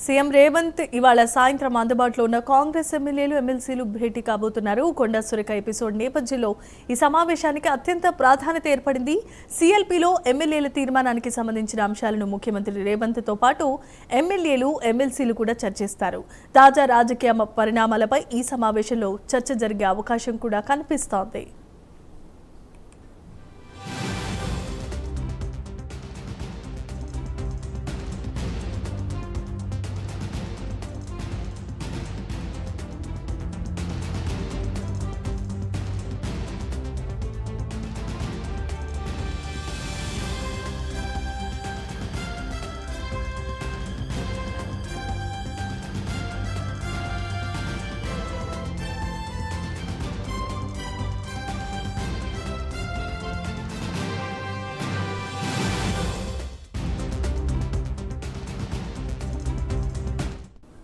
CM Revanth ఇవాళ సాయంత్రం అందుబాటులో ఉన్న కాంగ్రెస్ ఎమ్మెల్యేలు ఎమ్మెల్సీలు భేటీ కాబోతున్నారు. కొండా సురేఖ ఎపిసోడ్ నేపథ్యంలో ఈ సమావేశానికి అత్యంత ప్రాధాన్యత ఏర్పడింది. సీఎల్పీలో ఎమ్మెల్యేల తీర్మానానికి సంబంధించిన అంశాలను ముఖ్యమంత్రి రేవంత్తో పాటు ఎమ్మెల్యేలు ఎమ్మెల్సీలు కూడా చర్చిస్తారు. తాజా రాజకీయ పరిణామాలపై ఈ సమావేశంలో చర్చ జరిగే అవకాశం కూడా కనిపిస్తోంది.